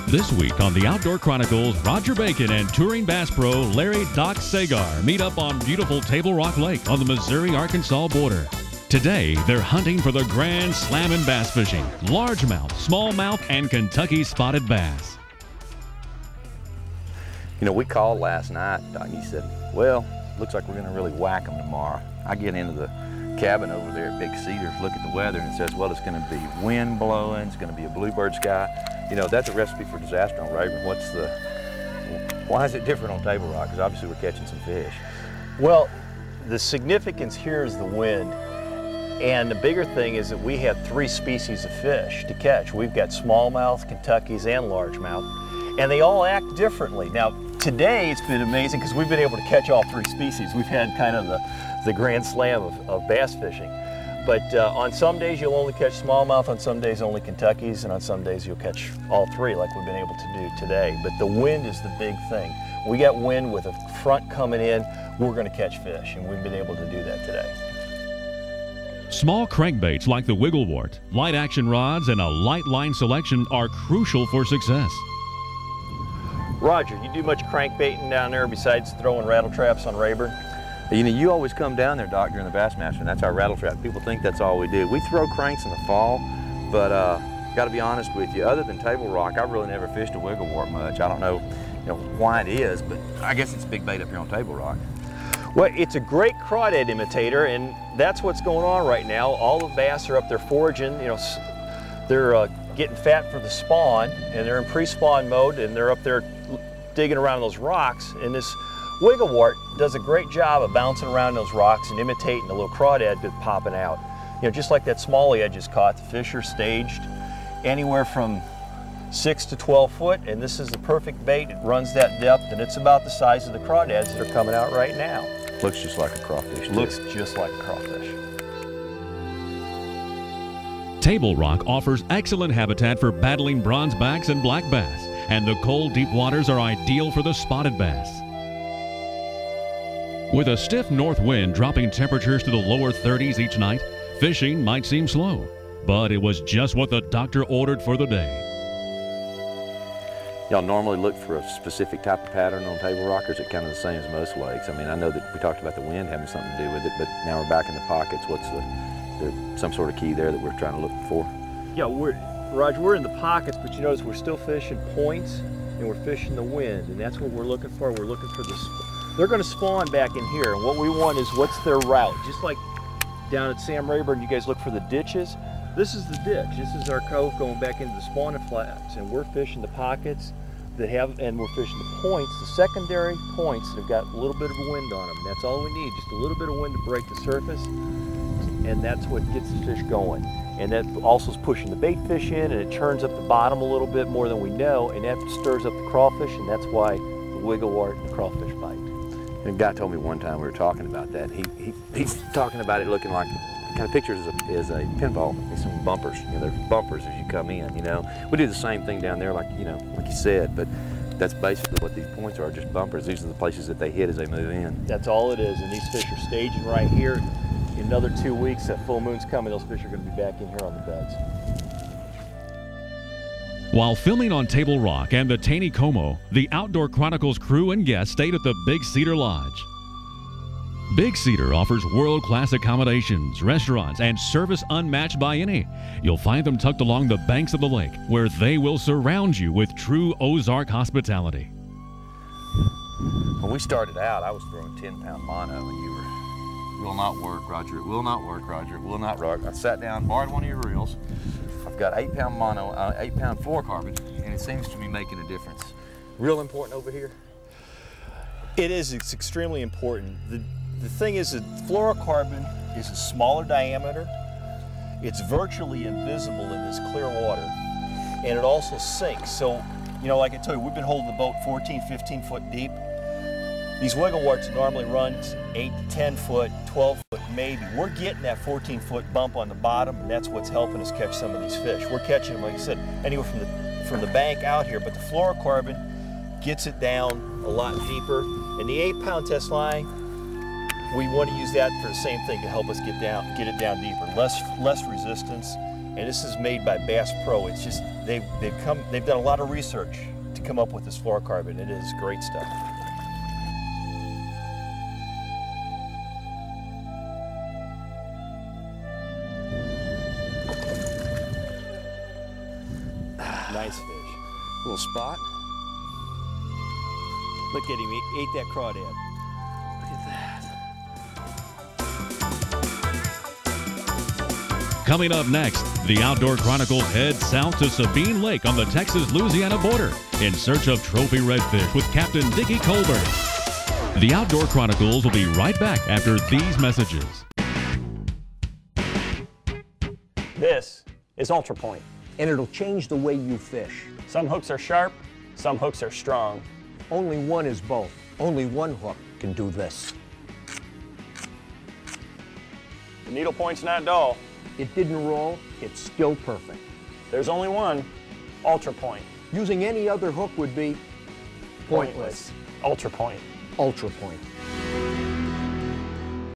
This week on the Outdoor Chronicles, Roger Bacon and touring bass pro Larry Doc Segar meet up on beautiful Table Rock Lake on the Missouri-Arkansas border. Today, they're hunting for the grand slam in bass fishing, largemouth, smallmouth, and Kentucky spotted bass. You know, we called last night, Doc, and he said, well, looks like we're going to really whack them tomorrow. I get into the cabin over there at Big Cedar, look at the weather, and it says, well, it's going to be wind blowing, it's going to be a bluebird sky. You know, that's a recipe for disaster on Rayburn. Why is it different on Table Rock? Because obviously we're catching some fish. Well, the significance here is the wind. And the bigger thing is that we have 3 species of fish to catch. We've got smallmouth, Kentuckys, and largemouth, and they all act differently. Now, today it's been amazing because we've been able to catch all 3 species. We've had kind of the grand slam of bass fishing. But on some days you'll only catch smallmouth, on some days only Kentuckys, and on some days you'll catch all 3 like we've been able to do today. But the wind is the big thing. We got wind with a front coming in, we're going to catch fish, and we've been able to do that today. Small crankbaits like the wigglewort, light action rods, and a light line selection are crucial for success. Roger, you do much crankbaiting down there besides throwing rattle traps on Rayburn? You know, you always come down there, Doc, during the Bassmaster, and that's our rattle trap. People think that's all we do. We throw cranks in the fall, but got to be honest with you, other than Table Rock, I've really never fished a wigglewort much. I don't know, why it is, but I guess it's a big bait up here on Table Rock. Well, it's a great crawdad imitator, and that's what's going on right now. All the bass are up there foraging. They're getting fat for the spawn, and they're in pre-spawn mode, and they're up there digging around those rocks. And this wigglewort does a great job of bouncing around those rocks and imitating the little crawdad that's popping out. Just like that smallie I just caught, the fish are staged anywhere from 6 to 12 foot, and this is the perfect bait. It runs that depth, and it's about the size of the crawdads that are coming out right now. Looks just like a crawfish, too. Looks just like a crawfish. Table Rock offers excellent habitat for battling bronzebacks and black bass, and the cold, deep waters are ideal for the spotted bass. With a stiff north wind dropping temperatures to the lower 30s each night, fishing might seem slow, but it was just what the doctor ordered for the day. Y'all normally look for a specific type of pattern on Table Rock, or is it kind of the same as most lakes? I mean, I know that we talked about the wind having something to do with it, but now we're back in the pockets. What's some sort of key there that we're trying to look for? Yeah, Roger, we're in the pockets, but you notice we're still fishing points, and we're fishing the wind, and that's what we're looking for. We're looking for they're going to spawn back in here, and what we want is what's their route. Just like down at Sam Rayburn, you guys look for the ditches. This is the ditch. This is our cove going back into the spawning flats, and we're fishing the pockets and we're fishing the points, the secondary points that have got a little bit of a wind on them. That's all we need, just a little bit of wind to break the surface, and that's what gets the fish going. And that also is pushing the bait fish in, and it turns up the bottom a little bit more than we know, and that stirs up the crawfish, and that's why the wigglewort and the crawfish bite. And a guy told me one time we were talking about that. He's talking about it looking like, kind of pictures as a pinball, with some bumpers. There's bumpers as you come in. We do the same thing down there, like you said, but that's basically what these points are, just bumpers. These are the places that they hit as they move in. That's all it is, and these fish are staging right here. In another 2 weeks, that full moon's coming, those fish are going to be back in here on the beds. While filming on Table Rock and the Taney Como, the Outdoor Chronicles crew and guests stayed at the Big Cedar Lodge. Big Cedar offers world-class accommodations, restaurants, and service unmatched by any. You'll find them tucked along the banks of the lake, where they will surround you with true Ozark hospitality. When we started out, I was throwing 10-pound mono, and you were, will not work, Roger, it will not work, Roger, it will not work. I sat down, borrowed one of your reels. I've got 8-pound mono, 8-pound fluorocarbon, and it seems to be making a difference. Real important over here? It is, it's extremely important. The thing is that fluorocarbon is a smaller diameter. It's virtually invisible in this clear water, and it also sinks. So, like I told you, we've been holding the boat 14, 15 foot deep. These wiggleworts normally run 8 to 10 foot, 12 foot maybe. We're getting that 14 foot bump on the bottom, and that's what's helping us catch some of these fish. We're catching them, like I said, anywhere from the bank out here, but the fluorocarbon gets it down a lot deeper. And the 8-pound test line, we want to use that for the same thing to help us get it down deeper. Less resistance, And this is made by Bass Pro. It's just, they've done a lot of research to come up with this fluorocarbon. It is great stuff. Nice fish. Little spot. Look at him, he ate that crawdad. Look at that. Coming up next, the Outdoor Chronicles head south to Sabine Lake on the Texas-Louisiana border in search of trophy redfish with Captain Dickie Colbert. The Outdoor Chronicles will be right back after these messages. This is Ultra Point. And it'll change the way you fish. Some hooks are sharp, some hooks are strong. Only one is both. Only one hook can do this. The needle point's not dull. It didn't roll, it's still perfect. There's only one, Ultra Point. Using any other hook would be pointless. Ultra Point. Ultra Point.